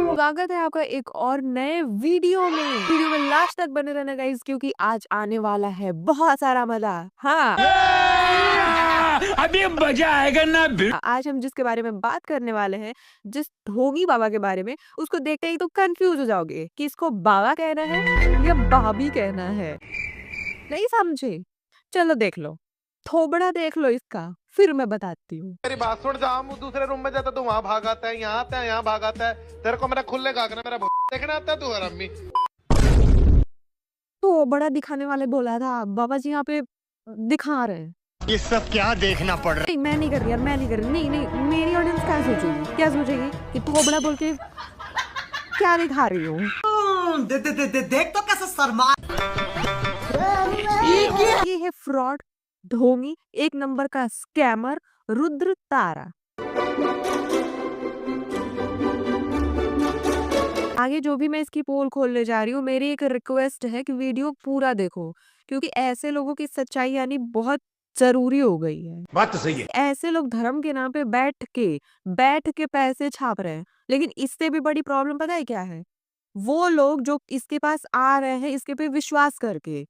स्वागत है आपका एक और नए वीडियो में लास्ट तक बने रहना गाइस, क्योंकि आज आने वाला है बहुत सारा मजा। हाँ, अभी मजा आएगा ना। आज हम जिसके बारे में बात करने वाले हैं, जिस ढोंगी बाबा के बारे में, उसको देखते ही तो कंफ्यूज हो जाओगे कि इसको बाबा कहना है या भाभी कहना है। नहीं समझे? चलो देख लो, थोबड़ा देख लो इसका, फिर मैं बताती हूँ। मेरी बात सुन, जहाँ मुँह दूसरे रूम में जाता तू वहाँ भाग आता है, यहाँ आता है यहाँ भाग आता है। तेरे को मेरा खुले गागना मेरा देखना आता है तू और अम्मी। तो बड़ा दिखाने वाले बोला था, बाबा जी यहाँ पे दिखा रहे हैं। ये सब क्या देखना पड़ रहा नहीं, मैं नहीं कर रही यार, मैं नहीं कर रही। नहीं नहीं, मेरी ऑडियंस क्या सोचेगी, क्या सोचेगी कि तू बड़ा बोल के क्या दिखा रही हूँ। देख तो कैसे शर्मा। ये है फ्रॉड, ढोंगी, एक नंबर का स्कैमर, रुद्र तारा। आगे जो भी मैं इसकी पोल खोलने जा रही हूँ, मेरी एक रिक्वेस्ट है कि वीडियो पूरा देखो, क्योंकि ऐसे लोगों की सच्चाई यानी बहुत जरूरी हो गई है। बात तो सही है। ऐसे लोग धर्म के नाम पे बैठ के पैसे छाप रहे हैं, लेकिन इससे भी बड़ी प्रॉब्लम पता है क्या है? वो लोग जो इसके पास आ रहे हैं इसके पे विश्वास करके,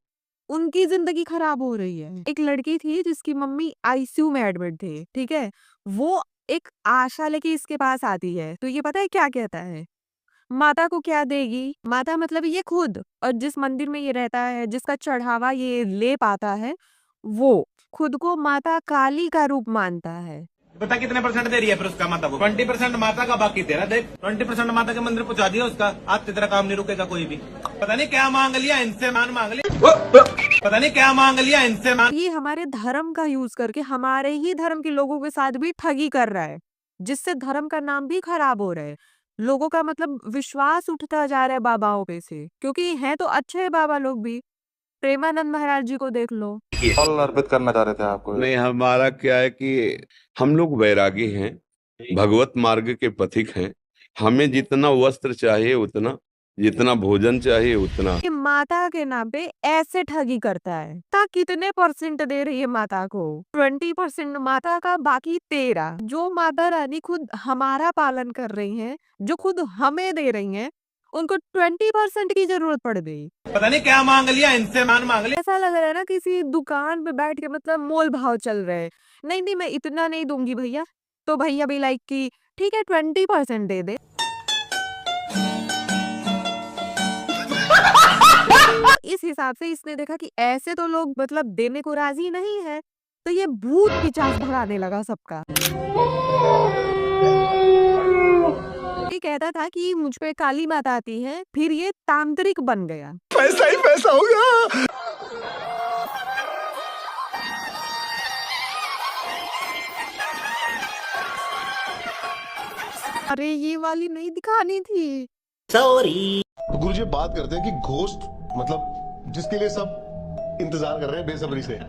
उनकी जिंदगी खराब हो रही है। एक लड़की थी जिसकी मम्मी आईसीयू में एडमिट थे, ठीक है? वो एक आशा लेके इसके पास आती है, तो ये पता है क्या कहता है? माता को क्या देगी? माता मतलब ये खुद, और जिस मंदिर में ये रहता है, जिसका चढ़ावा ये ले पाता है, वो खुद को माता काली का रूप मानता है। पता कितने परसेंट दे रही है फिर उसका माता को? 20% माता का, बाकी तेरा। देख 20% माता के मंदिर पहुंचा दिया उसका, आज तेरा काम नहीं रुकेगा कोई भी। पता नहीं क्या मांग लिया इनसे, मांग लिया, पता नहीं क्या मांग लिया इनसे ये हमारे धर्म का यूज करके हमारे ही धर्म के लोगों के साथ भी ठगी कर रहा है, जिससे धर्म का नाम भी खराब हो रहा है। लोगों का मतलब विश्वास उठता जा रहा है बाबाओं पे से, क्योंकि हैं तो अच्छे हैं बाबा लोग भी। प्रेमानंद महाराज जी को देख लो। फल अर्पित करना चाह रहे थे आपको। नहीं, हमारा क्या है कि हम लोग वैरागी हैं, भगवत मार्ग के पथिक हैं। हमें जितना वस्त्र चाहिए उतना, जितना भोजन चाहिए उतना। ये माता के नाम पे ऐसे ठगी करता है। माता कितने परसेंट दे रही है माता को? 20% माता का, बाकी 13 जो माता रानी खुद हमारा पालन कर रही है, जो खुद हमें दे रही है, उनको 20% की जरूरत पड़ गई। पता नहीं क्या मांग लिया इनसे, मांग लिया। ऐसा लग रहा है ना किसी दुकान पे बैठ के मतलब मोल भाव चल रहे हैं। नहीं नहीं, मैं इतना नहीं दूंगी भैया, तो भैया भी लाइक की ठीक है 20% दे दे। इस हिसाब से इसने देखा कि ऐसे तो लोग मतलब देने को राजी नहीं है, तो ये भूत पिचास भगाने लगा सबका। ये कहता था कि मुझ पे काली माता आती है, फिर ये तांत्रिक बन गया। पैसा ही पैसा होगा। अरे ये वाली नहीं दिखानी थी। गुरुजी बात करते हैं कि घोस्ट मतलब जिसके लिए सब इंतजार कर रहे हैं बेसब्री से।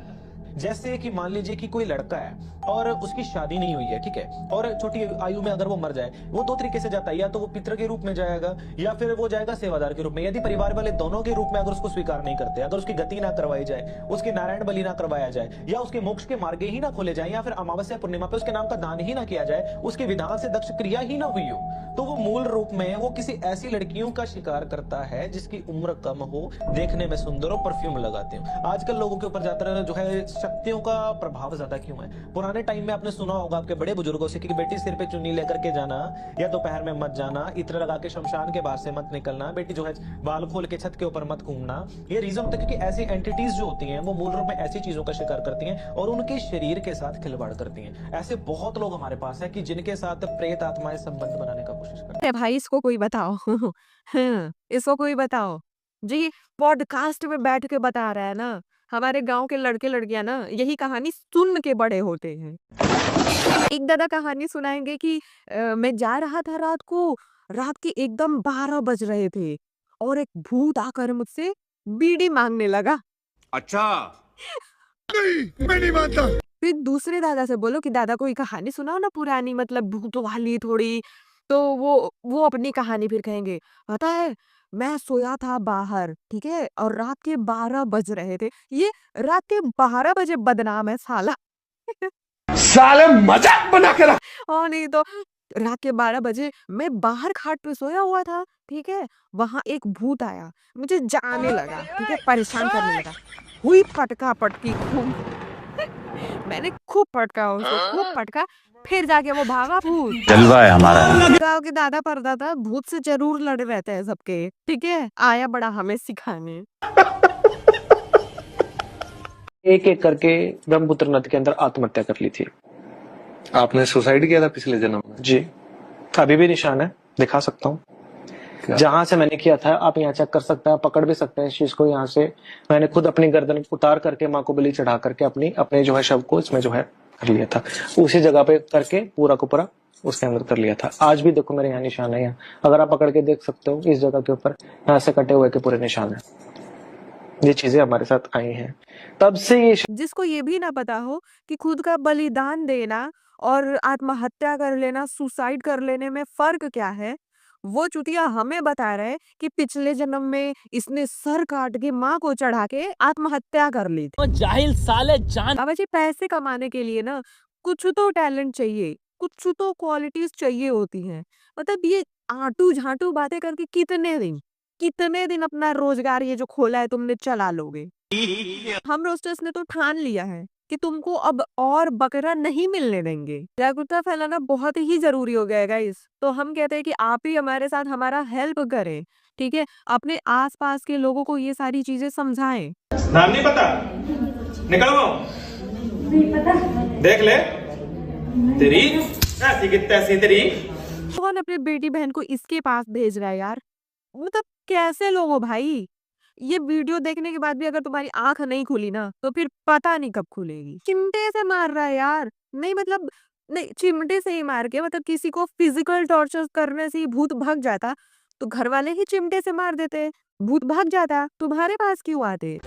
जैसे कि मान लीजिए कि कोई लड़का है और उसकी शादी नहीं हुई है, ठीक है, और छोटी आयु में अगर वो मर जाए, वो दो तरीके से जाता है, या तो वो पितर के रूप में जाएगा या फिर वो जाएगा सेवादार के रूप में। यदि परिवार वाले दोनों के रूप में अगर उसको स्वीकार नहीं करते, अगर उसकी गति ना करवाई जाए, उसके नारायण बलि ना करवाया जाए, या उसके मोक्ष के मार्ग ही ना खोले जाए, या फिर अमावस्या पूर्णिमा पे उसके नाम का दान ही ना किया जाए, उसके विधान से दक्ष क्रिया ही ना हुई हो, तो वो मूल रूप में वो किसी ऐसी लड़कियों का शिकार करता है जिसकी उम्र कम हो, देखने में सुंदर हो, परफ्यूम लगाते हो। आजकल लोगों के ऊपर ज्यादातर जो है शक्तियों का प्रभाव ज्यादा क्यों है? पुराने टाइम में आपने सुना होगा आपके बड़े बुजुर्गों से कि बेटी सिर पे चुन्नी लेकर के जाना, या दोपहर में मत जाना, इत्र लगा के शमशान के बाहर से मत निकलना, बेटी जो है बाल खोल के छत के ऊपर मत घूमना। ये रीजन होता है क्योंकि ऐसी एंटिटीज जो होती हैं वो मूल रूप में ऐसी चीजों का शिकार करती हैं और उनके शरीर के साथ खिलवाड़ करती हैं। ऐसे बहुत लोग हमारे पास है कि जिनके साथ प्रेत आत्माएं संबंध बनाने का कोशिश करती हैं। भाई इसको कोई बताओ। हाँ, इसको कोई बताओ जी। पॉडकास्ट में बैठ के बता रहा है ना, हमारे गांव के लड़के लड़कियां ना यही कहानी सुन के बड़े होते हैं। एक दादा कहानी सुनाएंगे कि मैं जा रहा था रात के एकदम 12 बज रहे थे और एक भूत आकर मुझसे बीड़ी मांगने लगा। अच्छा। नहीं, मैं नहीं मानता। फिर दूसरे दादा से बोलो कि दादा कोई कहानी सुनाओ ना पुरानी, मतलब भूत वाली थोड़ी। तो वो अपनी कहानी फिर कहेंगे, पता है मैं सोया था बाहर, ठीक है, और रात के 12 बज रहे थे। ये रात के 12 बजे बदनाम है साला। साले मजाक बना के रख। और नहीं तो रात के 12 बजे मैं बाहर खाट पे सोया हुआ था, ठीक है? वहां एक भूत आया, मुझे जाने लगा, ठीक है? परेशान करने लगा। हुई फटका पटकी खूब। मैंने खूब पटका उसको, खूब पटका, फिर जाके वो भागा भूत। जलवा है हमारा। गाँव के दादा परदादा भूत से जरूर लड़े रहते हैं सबके, ठीक है? आया बड़ा हमें सिखाने। एक एक करके ब्रह्मपुत्र नदी के अंदर आत्महत्या कर ली थी। आपने सुसाइड किया था पिछले जन्म में? जी, अभी भी निशान है, दिखा सकता हूँ। जहां से मैंने किया था आप यहाँ चेक कर सकते हैं, पकड़ भी सकते हैं इस चीज को। यहाँ से मैंने खुद अपनी गर्दन उतार करके माँ को बलि चढ़ा करके अपने जो है शव को इसमें जो है कर लिया था। उसी जगह पे करके पूरा को पूरा उसके अंदर कर लिया था। आज भी देखो मेरे यहाँ निशान है, यहाँ अगर आप पकड़ के देख सकते हो, इस जगह के ऊपर यहाँ से कटे हुए के पूरे निशान है। ये चीजें हमारे साथ आई हैं, तब से ये जिसको ये भी ना पता हो कि खुद का बलिदान देना और आत्महत्या कर लेना, सुसाइड कर लेने में फर्क क्या है, वो चुतिया हमें बता रहे कि पिछले जन्म में इसने सर काट के माँ को चढ़ा के आत्महत्या कर ली थी। जाहिल साले जान। बाबा जी पैसे कमाने के लिए ना कुछ तो टैलेंट चाहिए, कुछ तो क्वालिटीज चाहिए होती हैं। मतलब ये आटू झाटू बातें करके कितने दिन अपना रोजगार ये जो खोला है तुमने चला लोगे। हम रोस्टर्स ने तो ठान लिया है कि तुमको अब और बकरा नहीं मिलने देंगे। जागरूकता फैलाना बहुत ही जरूरी हो गया है गाइस। तो हम कहते हैं कि आप ही हमारे साथ हमारा हेल्प करें, ठीक है? अपने आसपास के लोगों को ये सारी चीजें समझाएं। नाम नहीं पता, निकल वो, देख ले तेरी ऐसी की तैसी तेरी। कौन अपने बेटी बहन को इसके पास भेज रहा है यार? मतलब कैसे लोग हो भाई? ये वीडियो देखने के बाद भी अगर तुम्हारी आंख नहीं खुली ना तो फिर पता नहीं कब खुलेगी। चिमटे से मार रहा है यार, नहीं मतलब नहीं, चिमटे से ही मार के मतलब किसी को फिजिकल टॉर्चर करने से ही भूत भाग जाता तो घर वाले ही चिमटे से मार देते, भूत भाग जाता, तुम्हारे पास क्यों आते?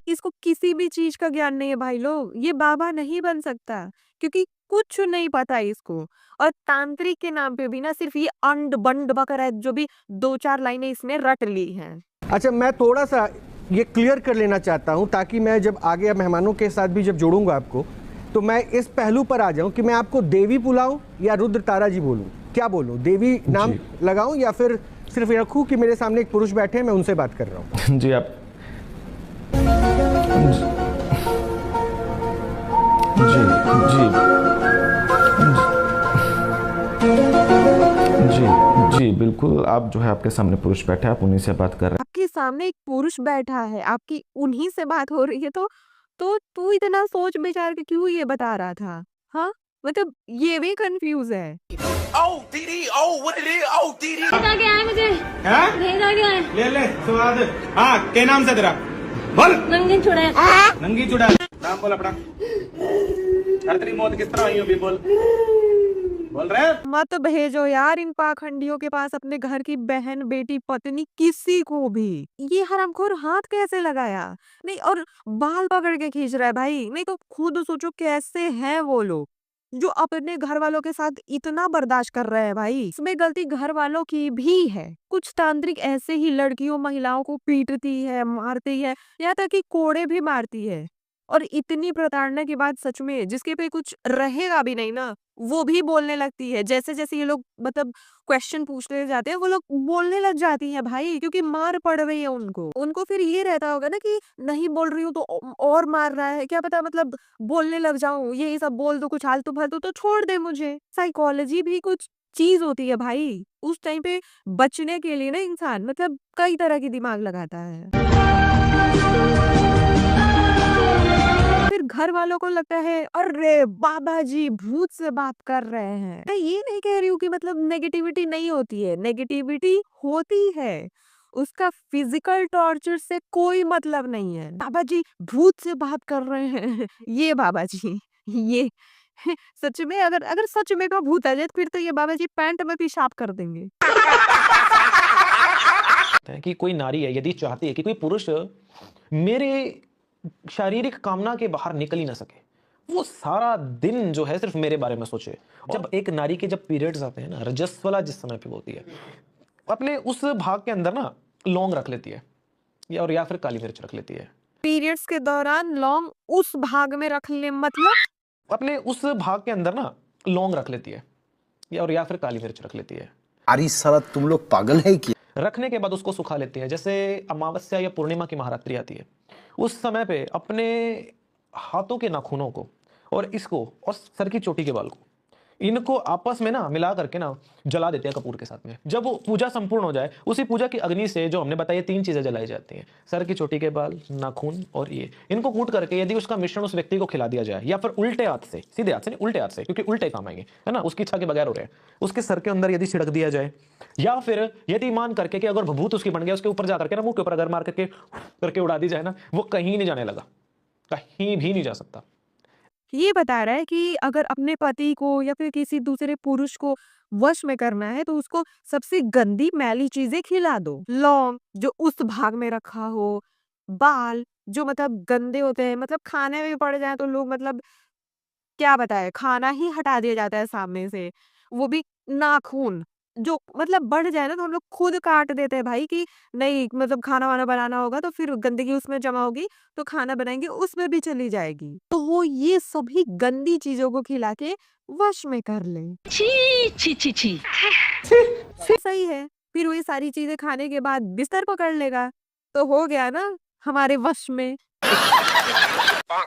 इसको किसी भी चीज का ज्ञान नहीं है भाई लोग, ये बाबा नहीं बन सकता क्योंकि कुछ नहीं पता इसको। और तांत्रिक के नाम पे भी ना सिर्फ ये अंड बंड बकरा जो भी 2-4 लाइनें इसने रट ली हैं। अच्छा, मैं थोड़ा सा ये क्लियर कर लेना चाहता हूँ ताकि मैं जब आगे मेहमानों के साथ भी जब जोड़ूंगा आपको तो मैं इस पहलू पर आ जाऊं कि मैं आपको देवी बुलाऊं या रुद्र तारा जी बोलूं, क्या बोलूं? देवी नाम लगाऊं या फिर सिर्फ ये रखूं कि मेरे सामने एक पुरुष बैठे हैं, मैं उनसे बात कर रहा हूं? जी आप जी बिल्कुल, आप जो है आपके सामने पुरुष बैठे हैं, आप उन्हीं से बात कर रहे हैं। आपके सामने एक पुरुष बैठा है, आपकी उन्हीं से बात हो रही है तो तू इतना सोच विचार के क्यों ये बता रहा था? हाँ, मतलब ये भी कंफ्यूज है। भेजा गया है मुझे, हैं? भेजा गया है। ले स्वाद। हाँ, क्या नाम से तेरा? बोल। नंगी छुड़ा नंगी चुड़ा, नाम बोल अपना। हर तेरी मौत किस तरह हुई अभी बोल रहे हैं? मत भेजो यार इन पाखंडियों के पास अपने घर की बहन, बेटी, पत्नी, किसी को भी। ये हरामखोर हाथ कैसे लगाया? नहीं, और बाल पकड़ के खींच रहा है भाई। नहीं तो खुद सोचो कैसे हैं वो लोग जो अपने घर वालों के साथ इतना बर्दाश्त कर रहे हैं भाई। इसमें गलती घर वालों की भी है। कुछ तांत्रिक ऐसे ही लड़कियों महिलाओं को पीटती है, मारती है, यहाँ तक कि कोड़े भी मारती है। और इतनी प्रताड़ना के बाद सच में जिसके पे कुछ रहेगा भी नहीं ना वो भी बोलने लगती है। जैसे जैसे ये लोग मतलब क्वेश्चन पूछते जाते हैं वो लोग बोलने लग जाती है भाई, क्योंकि मार पड़ रही है उनको फिर ये रहता होगा ना कि नहीं बोल रही हूँ तो और मार रहा है, क्या पता मतलब बोलने लग जाऊं, ये सब बोल दो कुछ आलतू फालतू तो छोड़ दे मुझे। साइकोलॉजी भी कुछ चीज होती है भाई। उस टाइम पे बचने के लिए ना इंसान मतलब कई तरह की दिमाग लगाता है। फिर घर वालों को लगता है अरे बाबा जी भूत से बात कर रहे हैं। मैं ये नहीं कह रही हूँ कि मतलब नेगेटिविटी नहीं होती है, नेगेटिविटी होती है, उसका फिजिकल टॉर्चर से कोई मतलब नहीं है। बाबा जी भूत से बात कर रहे हैं ये बाबा जी ये सच में अगर सच में का भूत आ जाए फिर तो ये बाबा जी पैंट में पेशाब कर देंगे। कि कोई नारी है यदि चाहती है कि कोई पुरुष मेरे शारीरिक कामना के बाहर निकल ही ना सके, वो सारा दिन जो है सिर्फ मेरे बारे में सोचे। जब एक नारी के जब पीरियड्स आते हैं ना, रजस्वला जिस समय पे होती है, अपने उस भाग के अंदर ना लौंग रख लेती है या फिर काली मिर्च रख लेती है। पीरियड्स के दौरान लौंग उस भाग में रख ले, मतलब अपने उस भाग के अंदर ना लौंग रख लेती है या फिर काली मिर्च रख लेती है। अरे साला तुम लोग पागल है क्या? रखने के बाद उसको सुखा लेती है। जैसे अमावस्या या पूर्णिमा की महारात्रि आती है, उस समय पे अपने हाथों के नाखूनों को और इसको और सर की चोटी के बाल को, इनको आपस में ना मिला करके ना जला देते हैं कपूर के साथ में। जब वो पूजा संपूर्ण हो जाए, उसी पूजा की अग्नि से जो हमने बताया 3 चीजें जलाई जाती हैं, सर की चोटी के बाल, नाखून और ये, इनको कूट करके यदि उसका मिश्रण उस व्यक्ति को खिला दिया जाए, या फिर उल्टे हाथ से, सीधे हाथ से नहीं, उल्टे हाथ से, क्योंकि उल्टे काम आएंगे, है ना, उसकी इच्छा के बगैर हो रहे हैं, उसके सर के अंदर यदि छिड़क दिया जाए, या फिर यदि मान करके कि अगर भभूत उसकी बन गया, उसके ऊपर जाकर के ना मुंह के ऊपर अगर मार करके उड़ा दी जाए ना, वो कहीं नहीं जाने लगा, कहीं भी नहीं जा सकता। ये बता रहा है कि अगर अपने पति को या फिर किसी दूसरे पुरुष को वश में करना है तो उसको सबसे गंदी मैली चीजें खिला दो। लौंग जो उस भाग में रखा हो, बाल जो मतलब गंदे होते हैं, मतलब खाने में भी पड़ जाए तो लोग मतलब क्या बताए, खाना ही हटा दिया जाता है सामने से। वो भी नाखून जो मतलब बढ़ जाए ना तो हम लोग खुद काट देते हैं भाई, कि नहीं मतलब खाना वाना बनाना होगा तो फिर गंदगी उसमें जमा होगी तो खाना बनाएंगे उसमें भी चली जाएगी। तो वो ये सभी गंदी चीजों को खिला के वश में कर ले। छी छी छी छी। सही है, फिर वही सारी चीजें खाने के बाद बिस्तर पकड़ लेगा तो हो गया ना हमारे वश में।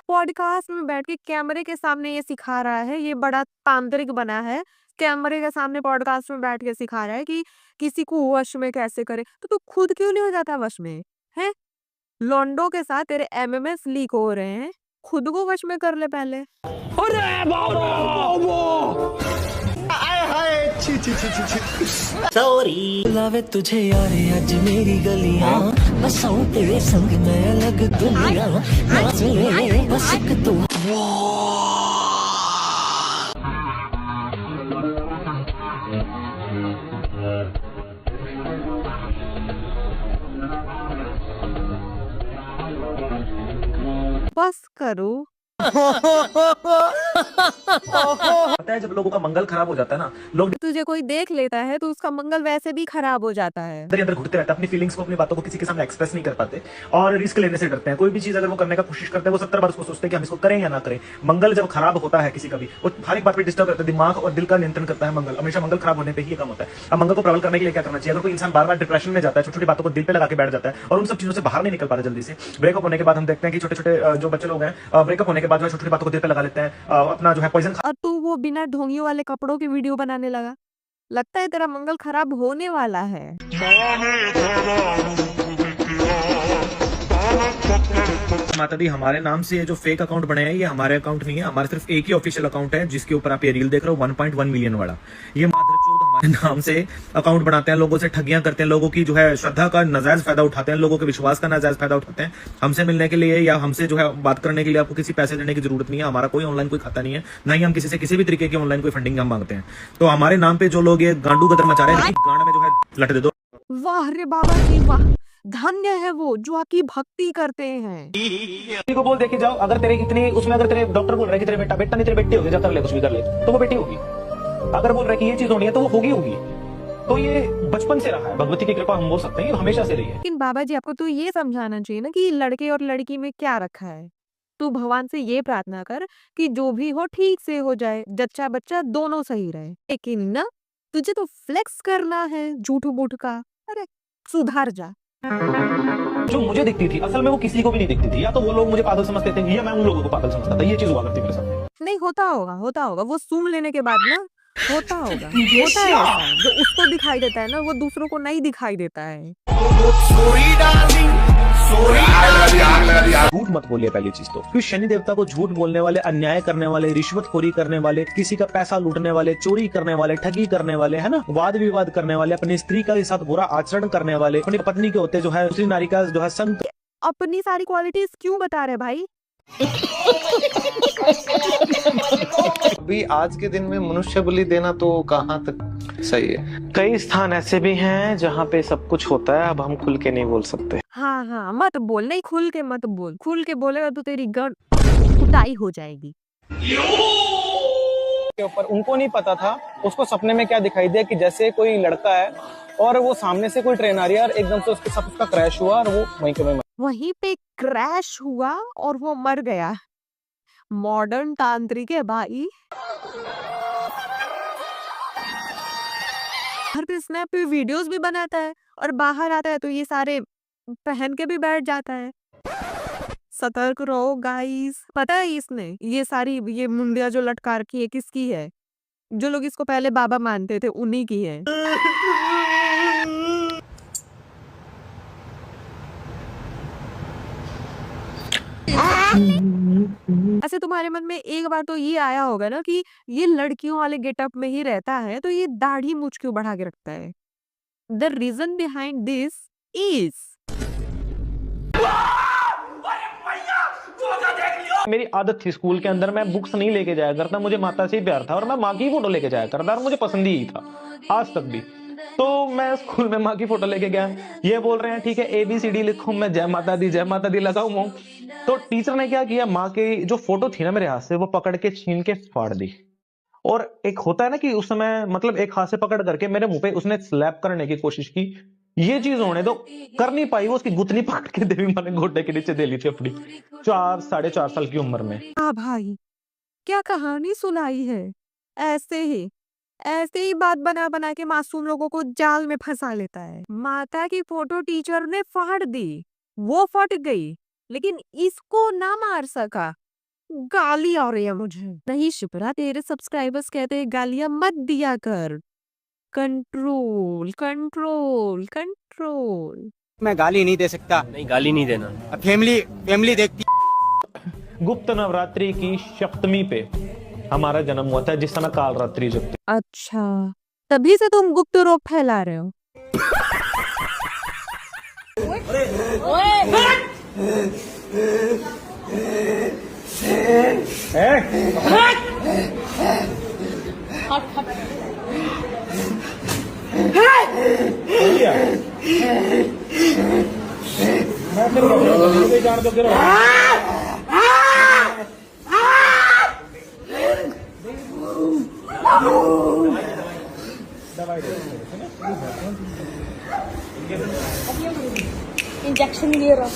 पॉडकास्ट में बैठ के कैमरे के सामने ये सिखा रहा है, ये बड़ा तांत्रिक बना है, कैमरे के सामने पॉडकास्ट में बैठ के सिखा रहा है कि किसी को वश में कैसे करे। तो तू खुद क्यों नहीं हो जाता वश में? है लॉन्डो के साथ तेरे एमएमएस लीक हो रहे हैं, खुद को वश में कर ले पहले। सॉरी लावे तुझे यार आज मेरी गलियां, बसाऊं तेरे संग मैं अलग दुनिया, नाच ले बस एक तू। बस करो। पता है जब लोगों का मंगल खराब हो जाता है ना, लोग तुझे कोई देख लेता है तो उसका मंगल वैसे भी खराब हो जाता है। अंदर घुटते रहते हैं, अपनी फीलिंग्स को, अपनी बातों को किसी के सामने एक्सप्रेस नहीं कर पाते और रिस्क लेने से डरते हैं। कोई भी चीज अगर वो करने का कोशिश करते हैं, वो 70 बार उसको सोचते हैं कि हम इसको करें या ना करें। मंगल जब खराब होता है किसी का भी, वो हर एक बात पे डिस्टर्ब करता है, दिमाग और दिल का नियंत्रण करता है मंगल। हमेशा मंगल खराब होने पे ही ये काम होता है। अब मंगल को प्रबल करने के लिए क्या करना चाहिए? अगर कोई इंसान बार बार डिप्रेशन में जाता है, छोटी छोटी बातों को दिल पे लगा के बैठ जाता है और उन सब चीजों से बाहर नहीं निकल पाता जल्दी से, ब्रेकअप होने के बाद हम देखते हैं कि छोटे छोटे जो बच्चे लोग हैं, ब्रेकअप होने के बाद जो छोटी छोटी बातों को दिल पे लगा लेते हैं, अपना जो है पॉइजन। और तू वो बिना ढोंगियों वाले कपड़ों की वीडियो बनाने लगा, लगता है तेरा मंगल खराब होने वाला है। माता दी हमारे नाम से ये जो फेक अकाउंट बने हैं, ये हमारे अकाउंट नहीं है, हमारे सिर्फ एक ही ऑफिशियल अकाउंट है जिसके ऊपर आप ये रील देख रहे हो 1.1 मिलियन वाला। ये मादरचोद हमारे नाम से अकाउंट बनाते हैं, लोगों से ठगियां करते हैं, लोगों की जो है श्रद्धा का नाजायज फायदा उठाते हैं, लोगों के विश्वास का नाजायज फायदा उठाते हैं। हमसे मिलने के लिए या हमसे जो है बात करने के लिए आपको किसी पैसे देने की जरूरत नहीं है। हमारा कोई ऑनलाइन कोई खाता नहीं है, ना ही हम किसी से किसी भी तरीके की ऑनलाइन कोई फंडिंग हम मांगते हैं। तो हमारे नाम पे जो लोग ये गांडू गदर मचा रहे हैं, गांड में जो है लट दे दो। वाह रे बाबा जी वाह, धन्य है वो जो आपकी भक्ति करते हैं। किसी को बोल देखे जाओ, अगर तेरे इतनी उसमें अगर तेरे डॉक्टर बोल रहे हैं कि तेरे बेटा नहीं तेरे बेटी होगी, जा कर ले कुछ भी कर ले, तो वो बेटी होगी। अगर बोल रहे हैं कि ये चीज होनी है तो वो होगी। तो ये बचपन से रहा है, भगवती की कृपा हम बोल सकते हैं, हमेशा से रही है। लेकिन बाबा जी आपको तो ये समझाना चाहिए ना कि लड़के और लड़की में क्या रखा है। तू भगवान से ये प्रार्थना कर कि जो भी हो ठीक से हो जाए, जच्चा बच्चा दोनों सही रहे। लेकिन ना तुझे तो फ्लेक्स करना है झूठ बूठ का, अरे सुधार जा। जो मुझे दिखती थी असल में वो किसी को भी नहीं दिखती थी, या तो वो लोग मुझे पागल समझते थे या मैं उन लोगों को पागल समझता था। ये चीज हुआ करती मेरे साथ। नहीं होता होगा वो सूंघ लेने के बाद ना होता है ऐसा, जो उसको दिखाई देता है ना वो दूसरों को नहीं दिखाई देता है। झूठ मत बोलिए पहली चीज तो, क्योंकि शनि देवता को झूठ बोलने वाले, अन्याय करने वाले, रिश्वतखोरी करने वाले, किसी का पैसा लूटने वाले, चोरी करने वाले, ठगी करने वाले, है ना, वाद विवाद करने वाले, अपनी स्त्री के साथ बुरा आचरण करने वाले, अपनी पत्नी के होते जो है दूसरी नारी का जो है संग। अपनी सारी क्वालिटीज क्यों बता रहे भाई? अभी आज के दिन में मनुष्य बलि देना तो कहाँ तक सही है? कई स्थान ऐसे भी हैं जहाँ पे सब कुछ होता है, अब हम खुल के नहीं बोल सकते। हाँ मत बोल, नहीं खुल के मत बोल, खुल के बोलेगा तो तेरी गन कुटाई हो जाएगी। के ऊपर उनको नहीं पता था, उसको सपने में क्या दिखाई दिया कि जैसे कोई लड़का है और वो सामने से कोई ट्रेन आ रही है और एकदम से उसके साथ उसका क्रैश हुआ और वो वहीं के वहीं वहीं पे क्रैश हुआ और वो मर गया। मॉडर्न तांत्रिक है भाई। घर पे स्नैप पे वीडियोस भी बनाता है और बाहर आता है तो ये सारे पहन के भी बैठ जाता है। सतर्क रहो गाइस। पता है इसने ये सारी ये मुंडिया जो लटका रखी है किसकी है? जो लोग इसको पहले बाबा मानते थे उन्हीं की है। ऐसे तुम्हारे मन में एक बार तो ये आया होगा ना कि ये लड़कियों वाले गेटअप में ही रहता है तो ये दाढ़ी मूंछ क्यों बढ़ा के रखता है? The reason behind this is मेरी आदत थी स्कूल के अंदर मैं बुक्स नहीं लेके जाया करता, मुझे माता से ही प्यार था और मैं माँ की फोटो लेके जाया करता और मुझे पसंद ही था आज तक भी। तो मैं स्कूल में माँ की फोटो लेके गया, ये बोल रहे हैं ठीक है ABCD लिखूं, मैं जय माता दी लगाऊं। तो टीचर ने क्या किया, माँ की जो फोटो थी ना मेरे हाथ से वो पकड़ के छीन के फाड़ दी। और एक होता है ना कि उस समय मतलब एक हाथ से पकड़ करके मेरे मुंह पे उसने स्लैप करने की कोशिश की, ये चीज होने दो कर नहीं पाई, वो उसकी गुतनी पकड़ के देवी माँ ने घोटे के नीचे दे ली थी अपनी 4-4.5 साल की उम्र में। हाँ भाई क्या कहानी सुनाई है। ऐसे ही बात बना बना के मासूम लोगों को जाल में फंसा लेता है। माता की फोटो टीचर ने फाड़ दी, वो फट गई लेकिन इसको ना मार सका। गाली आ रही है मुझे। नहीं शिप्रा, तेरे सब्सक्राइबर्स कहते हैं गालियां मत दिया कर। Control control control. मैं गाली नहीं दे सकता। नहीं गाली नहीं देना। फैमिली देखती। गुप्त नवरात्रि की सप्तमी पे हमारा जन्म हुआ था जिस समय काल रात्रि जगती। अच्छा तभी से तुम गुप्त रोग फैला रहे हो। इंजेक्शन ले रहा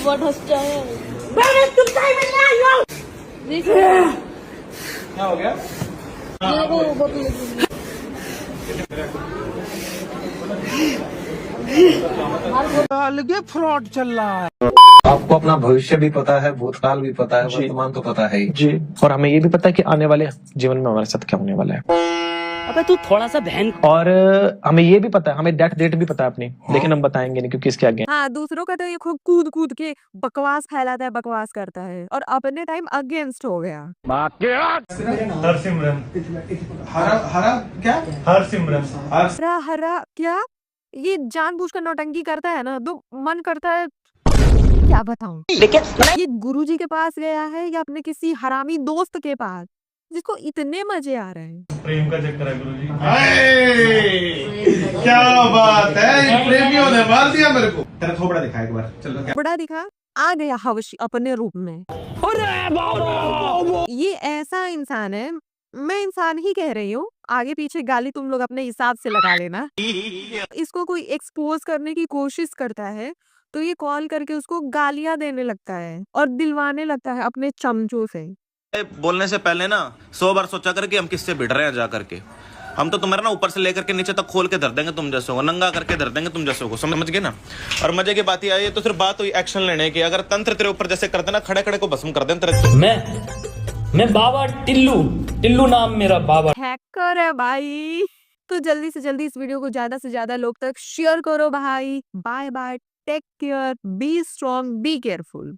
व्हाट हॉस्टल क्या हो गया? अलग फ्रॉड चल रहा है। आपको अपना भविष्य भी पता है, भूतकाल भी पता है, वर्तमान तो पता है ही जी, और हमें ये भी पता है कि आने वाले जीवन में हमारे साथ क्या होने वाला है। अबे तू थोड़ा सा बहन। और हमें ये भी पता है, हमें डेट भी पता है अपनी, लेकिन हम बताएंगे नहीं क्योंकि इसके आगे। हाँ दूसरों का तो ये खूब कूद कूद के बकवास फैलाता है, बकवास करता है और अपने टाइम अगेंस्ट हो गया। हरसिमरन हरा क्या? हरसिमरन हरा हरा क्या? ये जानबूझकर नौटंकी करता है ना, तो मन करता है क्या बताऊं। ये गुरुजी के पास गया है या अपने किसी हरामी दोस्त के पास जिसको इतने मजे आ रहे हैं। प्रेम का चक्कर है गुरुजी। क्या बात है, प्रेमियों ने मार दिया मेरे को। तेरा थोबड़ा दिखा एक बार, चलो। बड़ा दिखा, आ गया हवशी अपने रूप में। ये ऐसा इंसान है, मैं इंसान ही कह रही हूँ, आगे पीछे गाली तुम लोग अपने हिसाब से लगा लेना। इसको कोई एक्सपोज करने की कोशिश करता है तो ये कॉल करके उसको गालियां देने लगता है और दिलवाने लगता है अपने चमचों से। बोलने से पहले ना 100 बार सोचा कर कि हम किससे भिड़ रहे हैं जा करके। हम तो तुम्हारा ना ऊपर से लेकर के नीचे तक खोल के धर देंगे तुम जैसे को, नंगा करके धर देंगे तुम जैसे को, समझ गए ना। और मजे की बात ये आई तो सिर्फ बात हुई एक्शन लेने की। अगर तंत्र तेरे ऊपर जैसे करते ना, खड़े खड़े को भस्म कर दें तेरे। मैं बाबा टिल्लू नाम मेरा बाबा। हैकर है भाई। तो जल्दी से जल्दी इस वीडियो को ज्यादा से ज्यादा लोग तक शेयर करो भाई। Bye bye, take care, be strong, be careful.